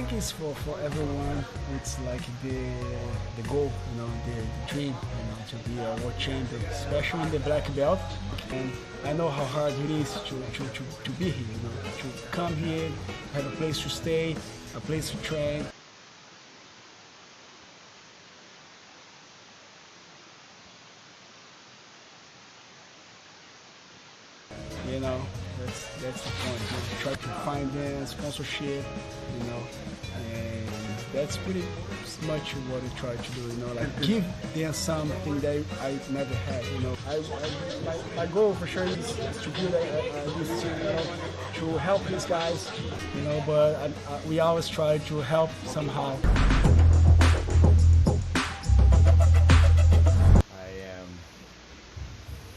think it's for everyone. It's like the goal, the dream, to be a world champion, especially in the black belt. And I know how hard it is to be here, to come here, have a place to stay, a place to train. That's the point. Try to find them sponsorship, and that's pretty much what we try to do. Like give them something that I never had. My goal for sure is to build this team, to help these guys, But we always try to help somehow. I am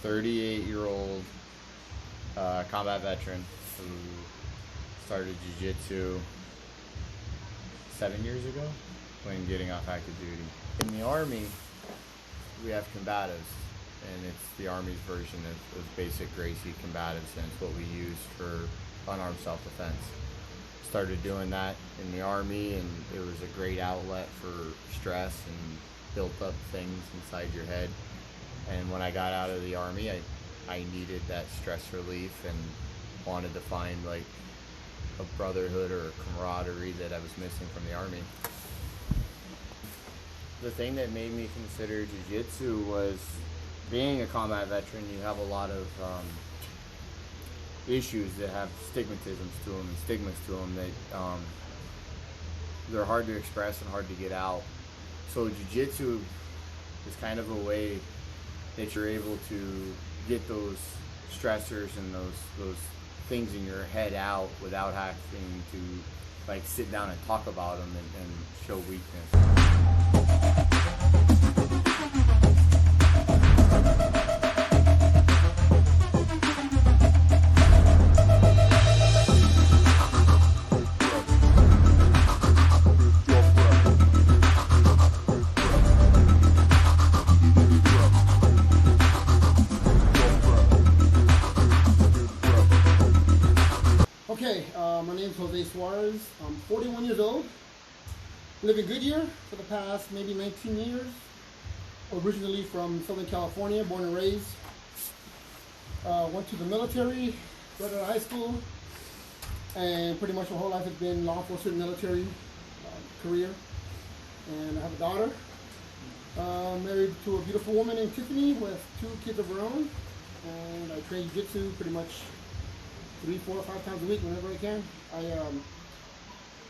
38-year-old. Combat veteran who started jiu-jitsu 7 years ago when getting off active duty. In the Army, we have combatives, and it's the Army's version of basic Gracie combatives, and it's what we use for unarmed self-defense. Started doing that in the Army, and it was a great outlet for stress and built up things inside your head. And when I got out of the Army, I needed that stress relief and wanted to find like a brotherhood or a camaraderie that I was missing from the Army. The thing that made me consider jiu-jitsu was being a combat veteran, you have a lot of issues that have stigmatisms to them and stigmas to them that they're hard to express and hard to get out. So jiu-jitsu is kind of a way that you're able to get those stressors and those things in your head out without having to like sit down and talk about them and show weakness. Okay, my name is Jose Suarez. I'm 41 years old. Live in Goodyear for the past maybe 19 years. Originally from Southern California, born and raised. Went to the military, right out of high school, and pretty much my whole life has been law enforcement, military career. And I have a daughter. Married to a beautiful woman named Tiffany with 2 kids of her own. And I train jiu-jitsu pretty much 3, 4, 5 times a week whenever I can.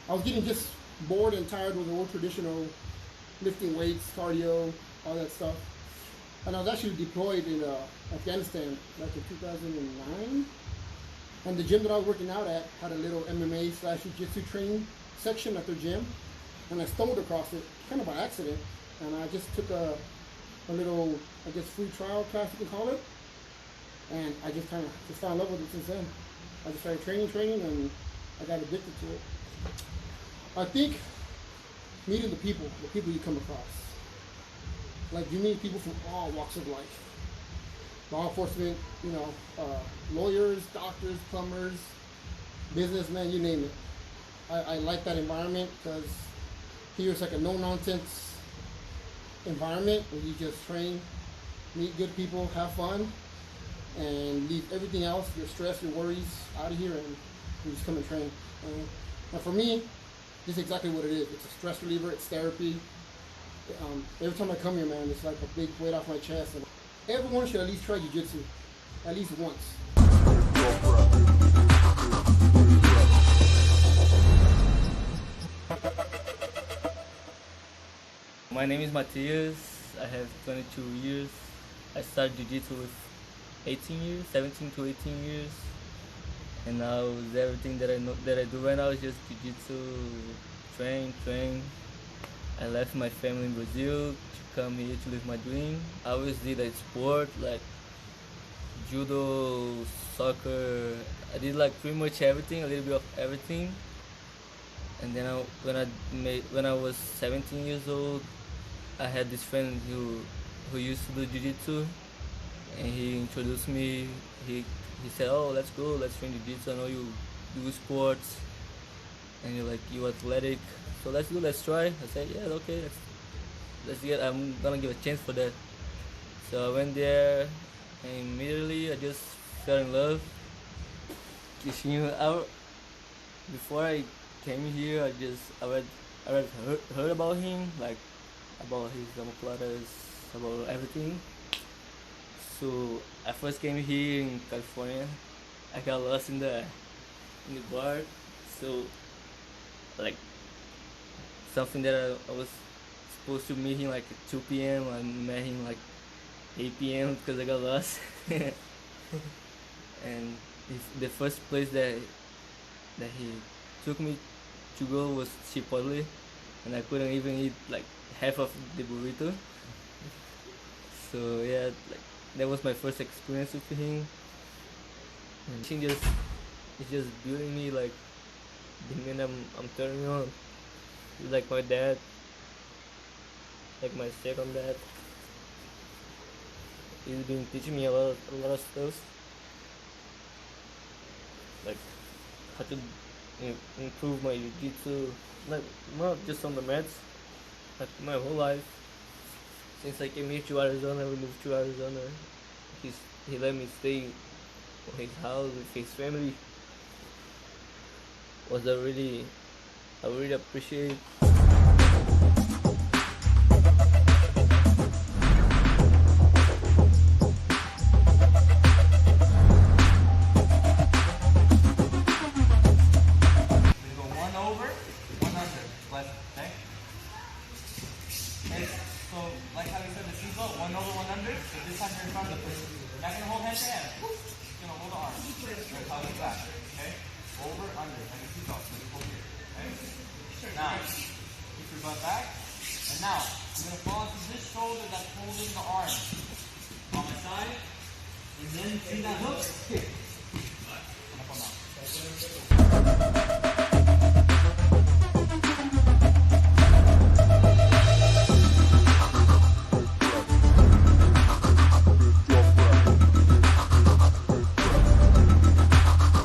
I was getting just bored and tired with the old traditional lifting weights, cardio, all that stuff. And I was actually deployed in Afghanistan back in 2009. And the gym that I was working out at had a little MMA/jiu-jitsu training section at their gym. And I stumbled across it kind of by accident. And I just took a little, I guess, free trial class, you can call it. And I just kind of just fell in love with it since then. I just started training, and I got addicted to it. I think meeting the people you come across. Like you meet people from all walks of life. Law enforcement, lawyers, doctors, plumbers, businessmen, you name it. I like that environment because here it's like a no-nonsense environment where you just train, meet good people, have fun, and leave everything else, your stress, your worries out of here, and you just come and train. And for me, this is exactly what it is. It's a stress reliever, it's therapy. Every time I come here, man, it's like a big weight off my chest. And everyone should at least try jiu-jitsu, at least once. My name is Matias. I have 22 years. I started jiu-jitsu with 17 to 18 years, and now everything that I do right now is just jiu-jitsu, train. I left my family in Brazil to come here to live my dream. I always did a sport like judo, soccer. I did like pretty much everything, a little bit of everything. And then when I was 17 years old, I had this friend who used to do jiu-jitsu. And he introduced me. He said, "Oh, let's go. Let's train jiu-jitsu. I know you do sports." and you're like, you athletic, so let's try. I said, yeah, okay, I'm gonna give a chance for that. So I went there, and immediately I just fell in love. Before I came here, I read heard about him, like about his omoplatas, about everything. So I first came here in California. I got lost in the bar. So like something that I was supposed to meet him like at 2 p.m. I met him like 8 p.m. because I got lost. And the first place that he took me to go was Chipotle, and I couldn't even eat like half of the burrito. So yeah, like that was my first experience with him, and it's just building me like the minute I'm turning on. He's like my dad, like my second dad. He's been teaching me a lot of stuff, like how to improve my jiu-jitsu, like not just on the mats, like my whole life. Since I came here to Arizona, we moved to Arizona. He let me stay in his house with his family. I really appreciate. So, like how you said the seatbelt, 1 over, 1 under. So this time you're in front of the person. You're not gonna hold hand to hand. You're gonna hold the arm. You're gonna tug it back. Okay? Over, under. Like a seatbelt. So you hold here. Okay? Now, keep your butt back. And now, I'm gonna fall into this shoulder that's holding the arm. On my side. And then see that hook? Kick. Up on that.